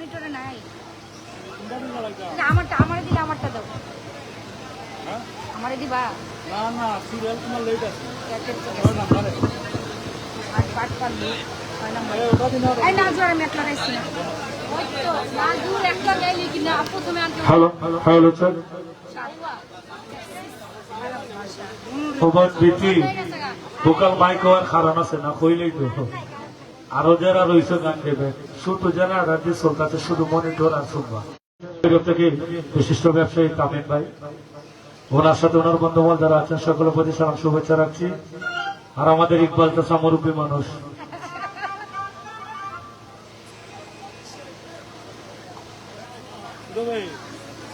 ভিতরে নাই আমারটা আমারে দিলে আমারটা দাও আমারে দিবা না না সিরিয়াল তোমার লেট আছে আর পাট পারলি এই নাজুর আমি একটা রাইছি না ওই তো নাজুর একটা গাইলি কিনা আপু তুমি আনতে হ্যালো হ্যালো স্যার বিটি ভোকাল মাইক আর খারাপ আছে না কইলেই তো আরো যারা রয়েছে গান দেবে শুধু যারা রাজ্যে চলতে শুধু মনিটর আর শুনবা থেকে বিশিষ্ট ব্যবসায়ী তামিম ভাই ওনার সাথে ওনার বন্ধুবাল যারা আছেন সকলের প্রতি সালাম শুভেচ্ছা রাখছি আর আমাদের ইকবাল তো মুরব্বী মানুষ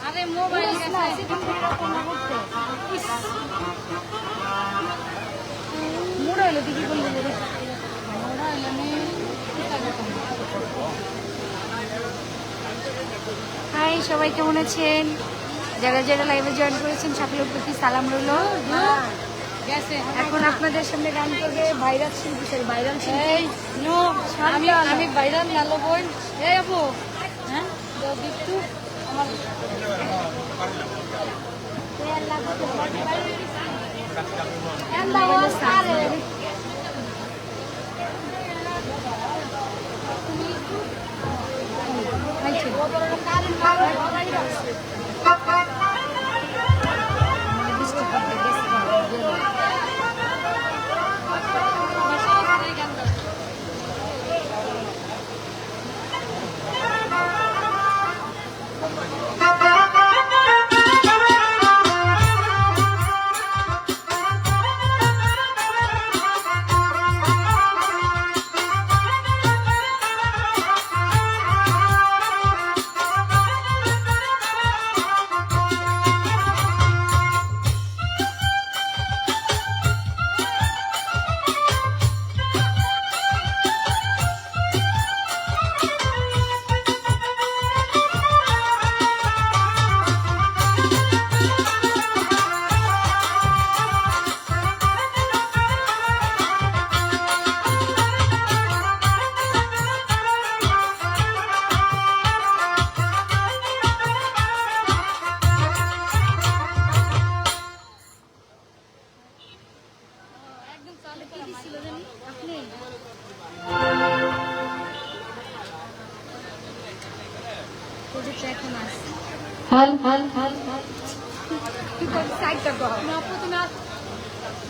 আরে মোবাইল মোড়া হলো দিদি বললে মোড়া হলো নে হাই সবাই কেমন আছেন যারা যারা লাইভে জয়েন করেছেন সকলের প্রতি সালাম রইল এখন আপনাদের সামনে গান করবে ভাইরাল শিল্পী সরি ভাইরাল শিল্পী আমি ভাইরাল নালো বোন এই আপু হ্যাঁ বিট্টু আমার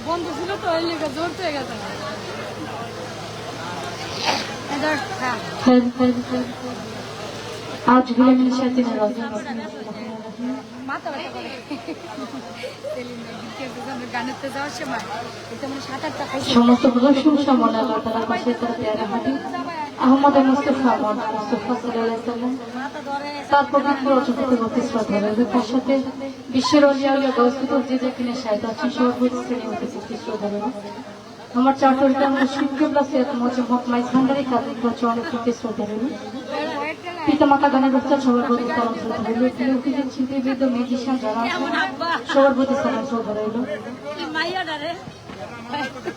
বন্ধু ছিল তো জোর হয়ে গেছে आज विलम्ब साथी মাথা ব্যথা করে গানেতে যাওয়ার সময় এটা মানে 7-8 টাকা সমস্ত প্রদর্শন সামনে আল্লাহর পাশে তার পেয়ারা হাবি আহমদ মুস্তাফা মুস্তাফা সাল্লাল্লাহু আলাইহি সাল্লাম তার পবিত্র রচনাকে প্রতিষ্ঠা করে তার সাথে বিশ্বের ওলিয়া গৌসুল যে যেখানে সাহিত্য আছে সর্বোচ্চ শ্রেণী হতে প্রতিষ্ঠা করে আমার চারটা মুসলিম প্লাস মোহাম্মদ মাই ভান্ডারি কাদের চরণ প্রতিষ্ঠা করে পিতামাতা গানের বাচ্চা সবার প্রতি সালাম শ্রদ্ধা রইল শিল্পীবৃন্দ মিউজিশিয়ান যারা সবার প্রতি সালাম শ্রদ্ধা রইল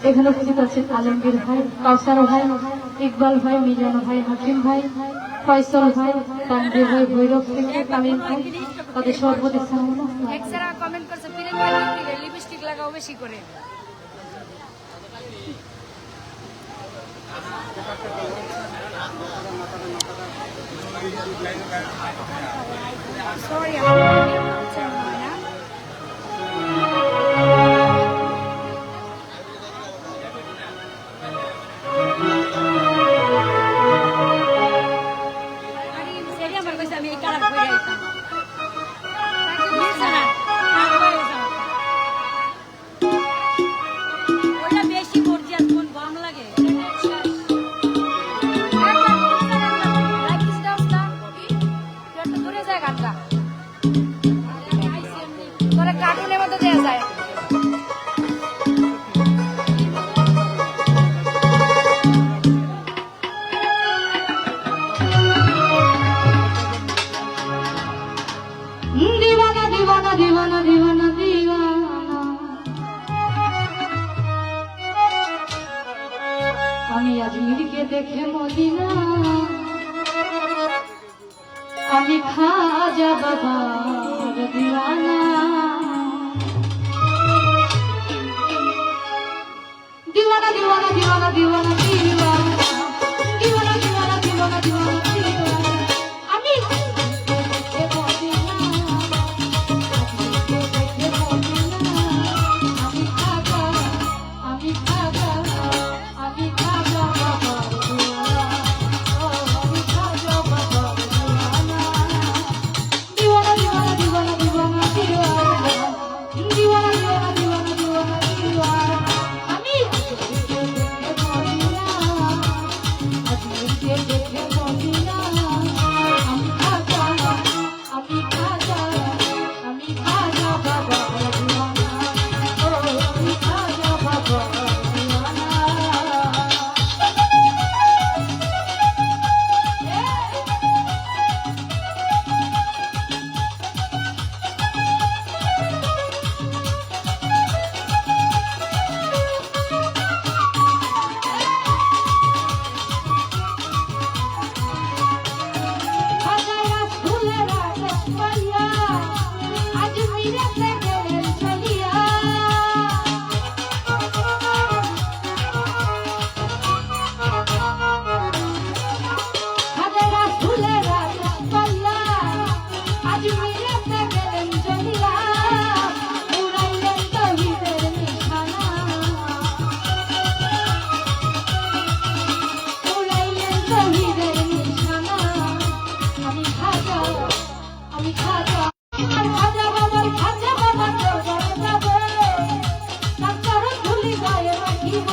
এখানে উপস্থিত আছেন আলমগীর ভাই কাউসার ভাই ইকবাল ভাই মিজান ভাই হাকিম ভাই ফয়সল ভাই তানভীর ভাই ভৈরব থেকে তামিম ভাই তাদের সবার প্রতি সালাম কমেন্ট করছে লিপস্টিক লাগাও বেশি করে Sorry, কার্টুনের মধ্যে দেওয়া যায় দিওয়ানা দিওয়ানা দিওয়ানা দিওয়ানা দিওয়ানা আমি আজমিরকে দেখে মদিনা আমি খাজা বাবার দিওয়ানা দিওয়ানা দিওয়ানা দিওয়ানা দিওয়ানা দিওয়ানা দিওয়ানা দিওয়ানা দিওয়ানা দিওয়ানা আমি আমি খাজা আমি খাজা বাবার দিওয়ানা আমি খাজা বাবার দিওয়ানা দিওয়ানা দিওয়ানা দিওয়ানা দিওয়ানা দিওয়ানা দিওয়ানা দিওয়ানা দিওয়ানা দিওয়ানা আমি দেখে মদিনা আমি খাজা আমি খাজা বাবার দিওয়ানা ও আমি খাজা বাবার দিওয়ানা হাজারা ফুলেরা রসমাইয়া আজ মিরেতে গেলেন চলিয়া হাজারা ফুলেরা রসমাইয়া আজ মিরেতে গেলেন চলিয়া উড়াইলেন তহিদের নিশানা উড়াইলেন তহিদের নিশানা আমি খাজা আমি খাজা খাজা বাবার দরবারে যাব তার চরণ ধুলি গায়ে রাখিব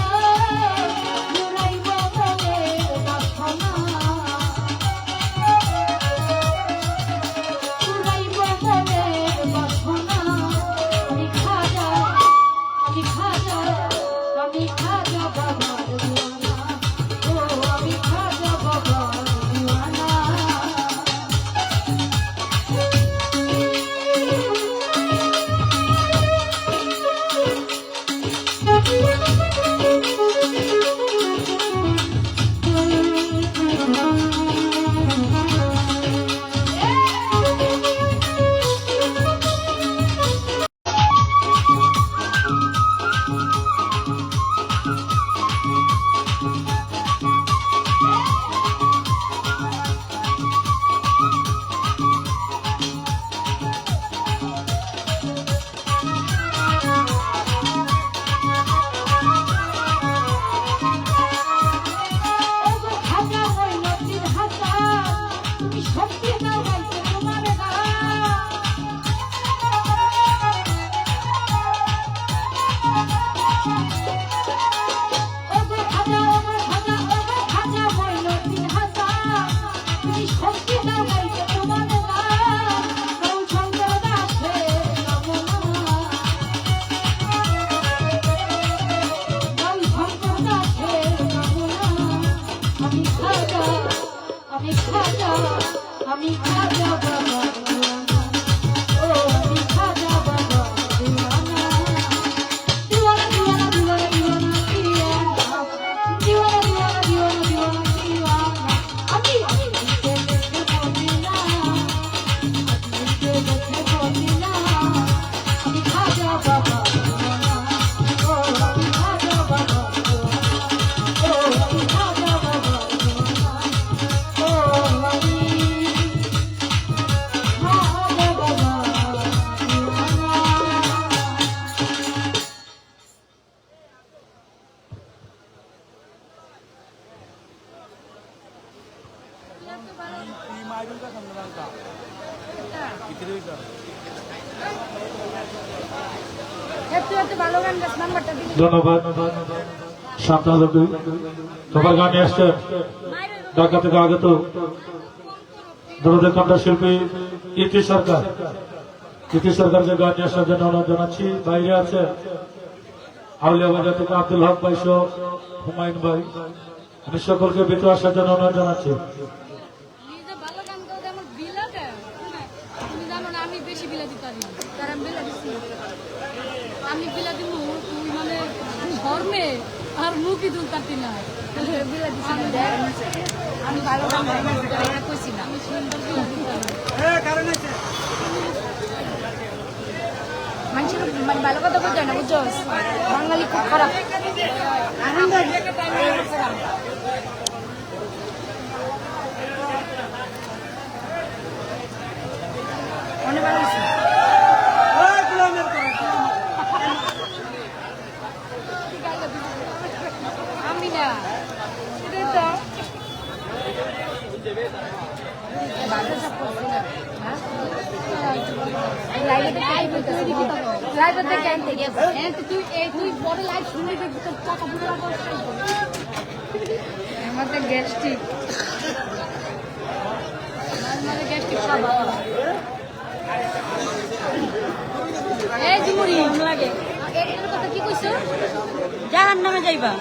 জুড়াইব প্রেমের বাসনা জুড়াইব প্রেমের বাসনা আমি খাজা আমি খাজা আমি খাজা বাবার দিওয়ানা ও আমি খাজা বাবার দিওয়ানা ওগো খাজা মঈনুদ্দিন হাসান তুমি শক্তি দাও গাইতে তোমার গান ওগো খাজা মঈনুদ্দিন হাসান তুমি শক্তি দাও গাইতে তোমার গান গৌরচন্দ্র দাসের নমনা গৌরচন্দ্র দাসের নমনা আমি খাজা আমি খাজা আমি খাজা বাবার দিওয়ানা ও আমি খাজা বাবার দিওয়ানা দিওয়ানা দিওয়ানা দিওয়ানা দিওয়ানা দিওয়ানা দিওয়ানা দিওয়ানা দিওয়ানা দিওয়ানা আমি দেখে মদিনা দেখে মদিনা আমি খাজা বাবার দিওয়ানা ও আমি খাজা বাবার দিওয়ানা ও আমি খাজা বাবার দিওয়ানা ও আমি খাজা বাবার দিওয়ানা ಈ ಮಾಯಿದ ಸಂಬಂಧ ಇದ್ರಿಂದ এত ভালো গান গাছ নাম্বারটা দিবি ধন্যবাদ সান্তালু সবার গানে আসছেন ঢাকা থেকে আগত দরদের কণ্ঠ শিল্পী ইতি সরকারকে গান নিয়ে আসার জন্য অনুরোধ জানাচ্ছি। বাইরে আছে আউলিয়া বাজার থেকে আব্দুল হক ভাই সহ হুমায়ুন ভাই, আমি সকলকে ভিতরে আসার জন্য অনুরোধ জানাচ্ছি। ভালো গান গাও আমার বিলা দেয় তুমি জানো না আমি বেশি বিলা দিতে পারি তার আমি বিলা দিচ্ছি আমি বিলা দিব তুই মানে ধর্মে আর মুখই তুলতারতি না বিলা দিচ্ছি আমি ভালো গান কইছি না আমি সুন্দর বিলা দিতে মানে ভালো কথা বলতে না বুঝছো বাঙালি খুব খারাপ অনেক ভালো হয়েছে। আমি না এটাই তো বাজার সব করছি না তুই বড় লাইভ শুনলি কথা বলে আমাদের গ্যাস্ট্রিক গ্যাস্ট্রিক খাবার এই জিমুরি লাগে এটার কথা কি কইছো জাহান নামে যাইবা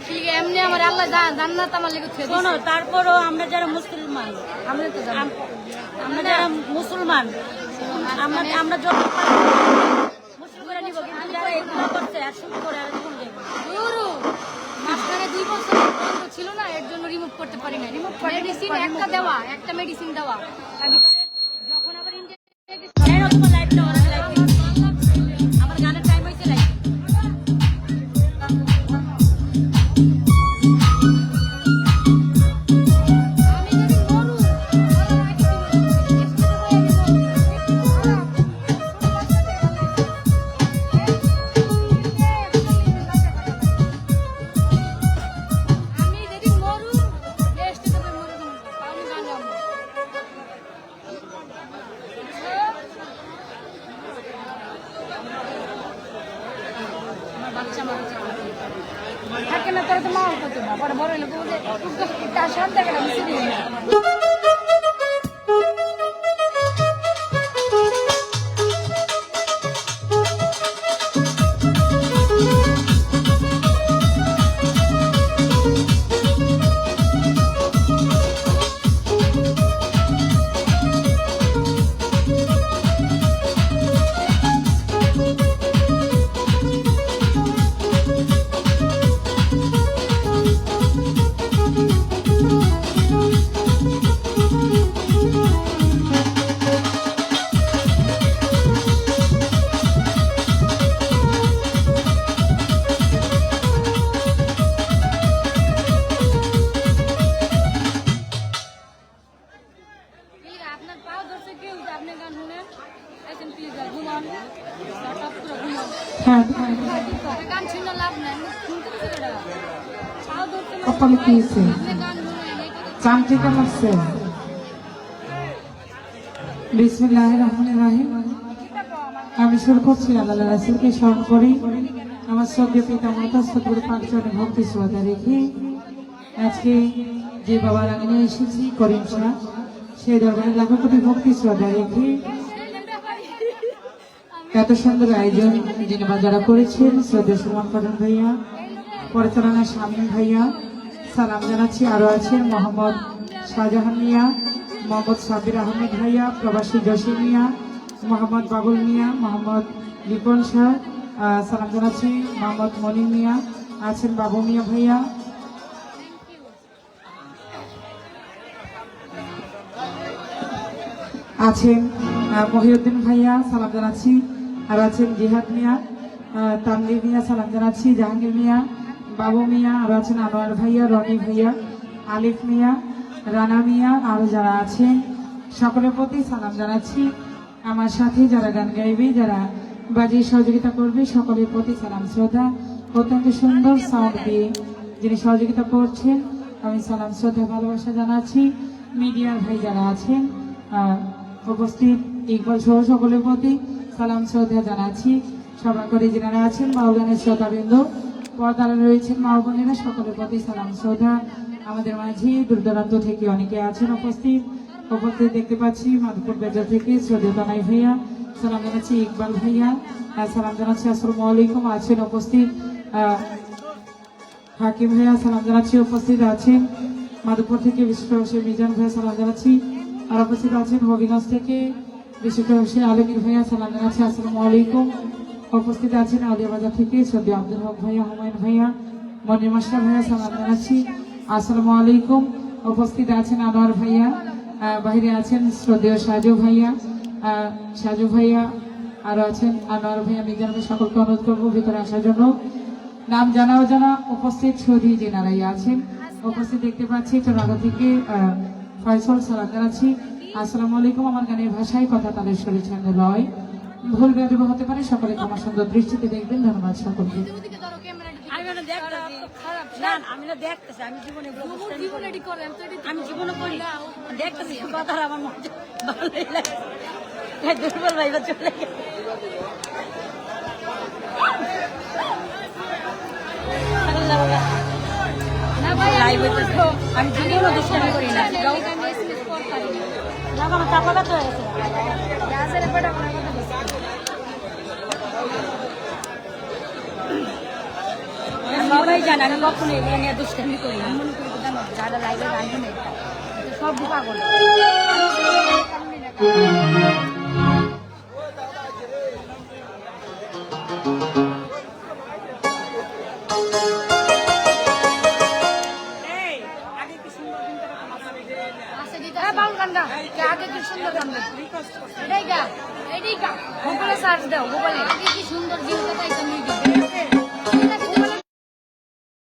ঠিক এমনি আমার আল্লাহ জান্নাত আমার লেগে থুয়ে শোনো তারপরও আমরা যারা মুসলমান আমরা তো জানি আমরা যারা মুসলমান আমরা যত মুসলমানরা নিব কিন্তু যারা এগুলো করছে আর শুরু করে আর জীবন যাইব গুরু মাঝখানে 2 বছর বন্ধ ছিল না এর জন্য রিমুভ করতে পারি না রিমুভ মেডিসিন একটা মেডিসিন দেওয়া তার ভিতরে যখন আবার ইন্ডিয়া তোমার লাইফটা ওরা লাইফ আমার গানের টাইম হয়েছে লাইফ থাকে না তারা তো মাও করতে না বড় বড় লোক তার সাথে দেখা মিশে দিই না আপনার পাও ধরছে কেউ আপনি গান শুনেন এসেন প্লিজ ঘুমান হ্যাঁ গান শুনে লাভ নাই শুনতে পাও ধরছে কপালে কি হয়েছে আপনি গান শুনেন চাম ঠিক আছে বিসমিল্লাহির রহমানির রহিম আমি শুরু করছি আল্লাহ রাসূলকে স্মরণ করি আমার শ্রদ্ধেয় পিতা মাতা সদগুরু পাঁচজনে ভক্তি শ্রদ্ধা রেখে আজকে যে বাবার আঙিনে এসেছি করিম শাহ সেই দরবারে লাখো কোটি ভক্তি শ্রদ্ধা রেখে এত সুন্দর আয়োজন যিনি যারা করেছেন শ্রদ্ধা সুমন প্রধান ভাইয়া পরিচালনা শামীম ভাইয়া সালাম জানাচ্ছি আরো আছেন মোহাম্মদ শাহজাহান মিয়া মোহাম্মদ সাবির আহমেদ ভাইয়া প্রবাসী জসিম মিয়া মোহাম্মদ বাবুল মিয়া মোহাম্মদ লিপন শাহ সালাম জানাচ্ছি মোহাম্মদ মনির মিয়া আছেন বাবু মিয়া ভাইয়া আছেন মহিউদ্দিন ভাইয়া সালাম জানাচ্ছি আর আছেন জিহাদ মিয়া তানভীর মিয়া সালাম জানাচ্ছি জাহাঙ্গীর মিয়া বাবু মিয়া আর আছেন আনোয়ার ভাইয়া রনি ভাইয়া আলিফ মিয়া রানা মিয়া আরো যারা আছেন সকলের প্রতি সালাম জানাচ্ছি আমার সাথে যারা গান গাইবে যারা বাজিয়ে সহযোগিতা করবে সকলের প্রতি সালাম শ্রদ্ধা অত্যন্ত সুন্দর সাউন্ড দিয়ে যিনি সহযোগিতা করছেন আমি সালাম শ্রদ্ধা ভালোবাসা জানাচ্ছি মিডিয়ার ভাই যারা আছেন উপস্থিত ইকবাল সহ সকলের প্রতি সালাম শ্রদ্ধা জানাচ্ছি সভা করে যারা আছেন মাওলানের শ্রোতাবৃন্দ পর্দারে রয়েছেন মা বোনেরা সকলের প্রতি সালাম শ্রদ্ধা আমাদের মাঝে দূর দূরান্ত থেকে অনেকে আছেন উপস্থিত দেখতে পাচ্ছি মাধবপুর বাজার থেকে শ্রদ্ধেয় তানাই ভাইয়া সালাম জানাচ্ছি ইকবাল ভাইয়া সালাম জানাচ্ছি আসসালামু আলাইকুম আছেন উপস্থিত হাকিম ভাইয়া সালাম জানাচ্ছি উপস্থিত আছেন মাধবপুর থেকে বিশ্বপ্রবাসী মিজান ভাইয়া সালাম জানাচ্ছি আর উপস্থিত আছেন হবিগঞ্জ থেকে বিশ্বপ্রবাসী আলমগীর ভাইয়া সালাম জানাচ্ছি আসসালামু আলাইকুম উপস্থিত আছেন আলিয়াবাজার থেকে শ্রদ্ধেয় আব্দুল হক ভাইয়া হুমায়ুন ভাইয়া মনির মাস্টার ভাইয়া সালাম জানাচ্ছি আসসালামু আলাইকুম উপস্থিত আছেন আনোয়ার ভাইয়া বাইরে আছেন শ্রদ্ধেয় সাজু ভাইয়া আরো আছেন আনোয়ার ভাইয়া মিজান ভাই, সকলকে অনুরোধ করবো ভিতরে আসার জন্য। নাম জানা অজানা উপস্থিত সুধী যেনারাই আছেন উপস্থিত দেখতে পাচ্ছি চোরাগা থেকে ফয়সল সালাম জানাচ্ছি। আসসালামু আলাইকুম। আমার গানের ভাষায় কথা তাদের শরীর লয়, ভুল বেয়াদব হতে পারে, সকলে ক্ষমা সুন্দর দৃষ্টিতে দেখবেন। ধন্যবাদ সকলকে। ওদিকে ধরো ক্যামেরাটা আমি না দেখতেছি, খারাপ না আমি না দেখতেছি, আমি জীবনে এগুলো বুঝতে পারি জীবন এডি করে আমি জীবনে করি না, দেখতেছি কথা আমার মজা ভালোই লাগে। এই দুর্বল ভাইবা চলে গেছে। না ভাই লাইভ হইতেছে, আমি জীবনে দুষ্টামি করি না। আমি এসএমএস করতে পারি না দেখো আমার চাপা কাজ হয়ে গেছে। রাজের বেটা আমার কথা বলছে সবাই জানে আমি কখনো এগুলো নিয়ে দুষ্টামি করি না। মনে করি জানো যারা লাইভে গান শুনে সব পাগল বাউল গানটা আগে কি সুন্দর গান এটাই গা এটাই গা গুগলে সার্চ দাও গুগলে কি সুন্দর জীবনটা তাই তুমি